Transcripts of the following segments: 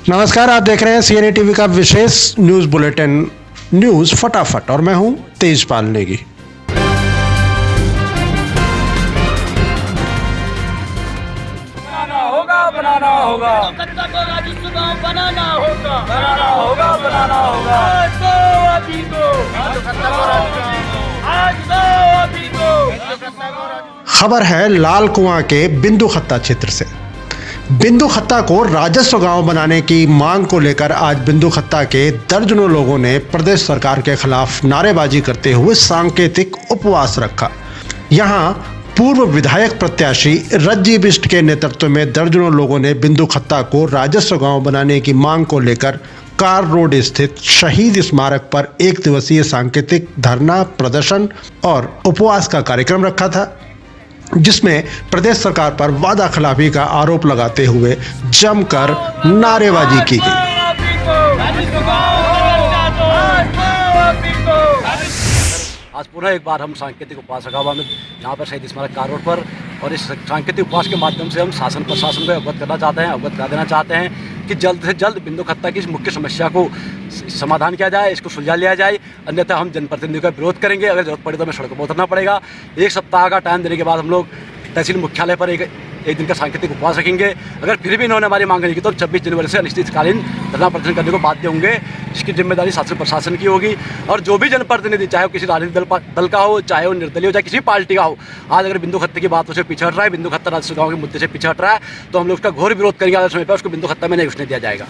नमस्कार, आप देख रहे हैं सीएनए टीवी का विशेष न्यूज बुलेटिन न्यूज फटाफट और मैं हूं तेजपाल नेगी। बनाना होगा कोलकाता को राजस्व गांव बनाना होगा बनाना होगा खबर है लाल कुआं के बिंदु खत्ता क्षेत्र से। बिंदु खत्ता को राजस्व गांव बनाने की मांग को लेकर आज बिंदु खत्ता के दर्जनों लोगों ने प्रदेश सरकार के खिलाफ नारेबाजी करते हुए सांकेतिक उपवास रखा। यहां पूर्व विधायक प्रत्याशी रज्जी बिष्ट के नेतृत्व में दर्जनों लोगों ने बिंदु खत्ता को राजस्व गांव बनाने की मांग को लेकर कार रोड स्थित शहीद स्मारक पर एक दिवसीय सांकेतिक धरना, प्रदर्शन और उपवास का कार्यक्रम रखा था, जिसमें प्रदेश सरकार पर वादा खिलाफी का आरोप लगाते हुए जमकर नारेबाजी की गई। आज पुनः एक बार हम सांकेतिक उपवास रखा हुआ में यहाँ पर शहीद स्मारक कार रोड पर, और इस सांकेतिक उपवास के माध्यम से हम शासन प्रशासन को अवगत करना चाहते हैं, अवगत करा देना चाहते हैं कि जल्द से जल्द बिंदु खत्ता की इस मुख्य समस्या को समाधान किया जाए, इसको सुलझा लिया जाए, अन्यथा हम जनप्रतिनिधियों का विरोध करेंगे। अगर जरूरत पड़े तो हमें सड़कों पर उतरना पड़ेगा। एक सप्ताह का टाइम देने के बाद हम लोग तहसील मुख्यालय पर एक दिन का सांकेतिक उपवास रखेंगे। अगर फिर भी इन्होंने हमारी मांग नहीं की तो 26 जनवरी से अनिश्चितकालीन धरना प्रदर्शन करने को बाध्य होंगे। इसकी जिम्मेदारी शासन प्रशासन की होगी, और जो भी जनप्रतिनिधि, चाहे वो किसी राजनीतिक दल का हो, चाहे वो निर्दलीय हो, चाहे किसी पार्टी का हो, आज अगर बिंदु खत्ते की बातों से पीछे हट रहा है, बिंदु खत्ता राजस्व गांव के मुद्दे से पीछे हट रहा है, तो हम लोग उसका घोर विरोध करेंगे। आज समय पर उसको बिंदु खत्ता में नहीं घुसने दिया जाएगा।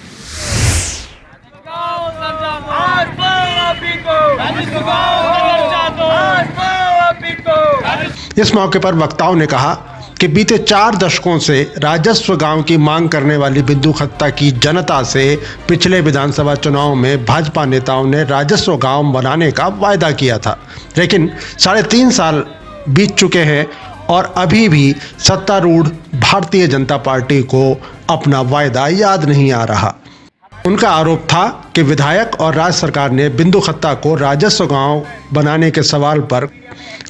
इस मौके पर वक्ताओं ने कहा कि बीते 4 दशकों से राजस्व गांव की मांग करने वाली बिंदु खत्ता की जनता से पिछले विधानसभा चुनाव में भाजपा नेताओं ने राजस्व गांव बनाने का वायदा किया था, लेकिन 3.5 साल बीत चुके हैं और अभी भी सत्तारूढ़ भारतीय जनता पार्टी को अपना वायदा याद नहीं आ रहा। उनका आरोप था कि विधायक और राज्य सरकार ने बिंदु खत्ता को राजस्व गांव बनाने के सवाल पर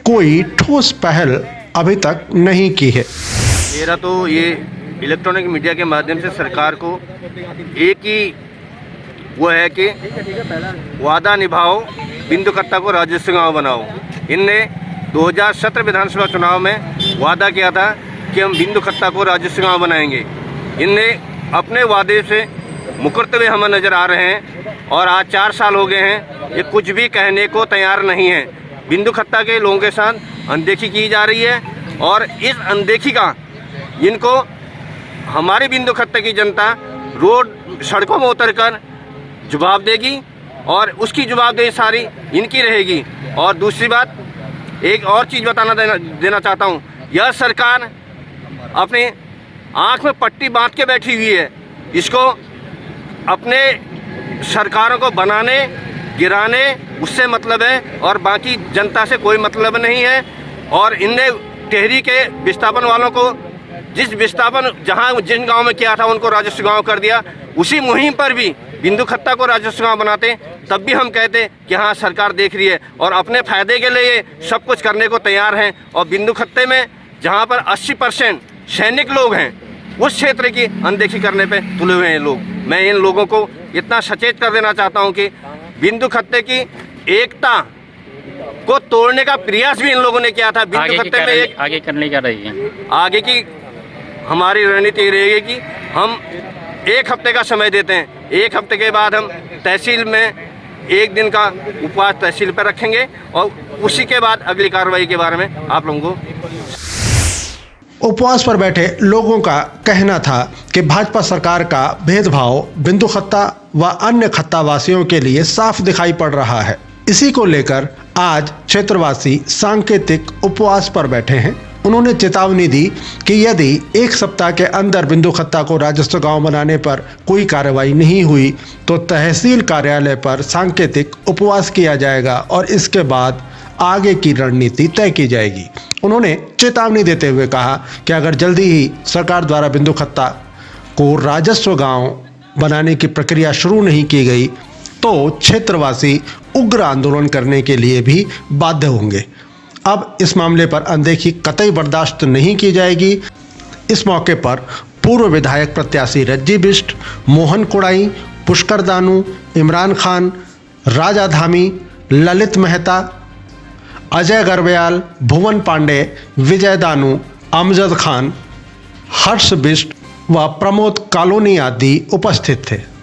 कोई ठोस पहल अभी तक नहीं की है। मेरा तो ये इलेक्ट्रॉनिक मीडिया के माध्यम से सरकार को एक ही वो है कि वादा निभाओ, बिंदु खत्ता को राजस्व गांव बनाओ। इनने 2017 विधानसभा चुनाव में वादा किया था कि हम बिंदु खत्ता को राजस्व गांव बनाएंगे। इनने अपने वादे से मुकरते हुए हमें नज़र आ रहे हैं, और आज 4 साल हो गए हैं, ये कुछ भी कहने को तैयार नहीं है। बिंदु खत्ता के लोगों के साथ अनदेखी की जा रही है, और इस अनदेखी का इनको हमारी बिंदु खत्ता की जनता रोड सड़कों में उतरकर जवाब देगी, और उसकी जवाबदेही सारी इनकी रहेगी। और दूसरी बात, एक और चीज़ देना चाहता हूँ, यह सरकार अपने आँख में पट्टी बांध के बैठी हुई है। इसको अपने सरकारों को बनाने, गिराने उससे मतलब है, और बाकी जनता से कोई मतलब नहीं है। और इनने टेहरी के विस्थापन वालों को जिस विस्थापन जिन गांव में किया था उनको राजस्व गांव कर दिया। उसी मुहिम पर भी बिंदु खत्ता को राजस्व गांव बनाते, तब भी हम कहते कि हाँ सरकार देख रही है और अपने फायदे के लिए सब कुछ करने को तैयार हैं। और बिंदु खत्ते में जहाँ पर 80% सैनिक लोग हैं, उस क्षेत्र की अनदेखी करने पे तुले हुए हैं लोग। मैं इन लोगों को इतना सचेत कर देना चाहता हूं कि बिंदु खत्ते की एकता को तोड़ने का प्रयास भी इन लोगों ने किया था। बिंदु खत्ते में आगे करने क्या रही है, आगे की हमारी रणनीति रहेगी कि हम 1 हफ्ते का समय देते हैं। 1 हफ्ते के बाद हम तहसील में 1 दिन का उपवास तहसील पर रखेंगे, और उसी के बाद अगली कार्रवाई के बारे में आप लोगों को। उपवास पर बैठे लोगों का कहना था कि भाजपा सरकार का भेदभाव बिंदु खत्ता व अन्य खत्तावासियों के लिए साफ दिखाई पड़ रहा है। इसी को लेकर आज क्षेत्रवासी सांकेतिक उपवास पर बैठे हैं। उन्होंने चेतावनी दी कि यदि 1 सप्ताह के अंदर बिंदु खत्ता को राजस्व गांव बनाने पर कोई कार्रवाई नहीं हुई तो तहसील कार्यालय पर सांकेतिक उपवास किया जाएगा और इसके बाद आगे की रणनीति तय की जाएगी। उन्होंने चेतावनी देते हुए कहा कि अगर जल्दी ही सरकार द्वारा बिंदु खत्ता को राजस्व गांव बनाने की प्रक्रिया शुरू नहीं की गई तो क्षेत्रवासी उग्र आंदोलन करने के लिए भी बाध्य होंगे। अब इस मामले पर अनदेखी कतई बर्दाश्त नहीं की जाएगी। इस मौके पर पूर्व विधायक प्रत्याशी रज्जी बिष्ट, मोहन कुड़ाई, पुष्कर दानू, इमरान खान, राजा धामी, ललित मेहता, अजय गर्ब्याल, भुवन पांडे, विजय दानू, अमजद खान, हर्ष बिष्ट व प्रमोद कॉलोनी आदि उपस्थित थे।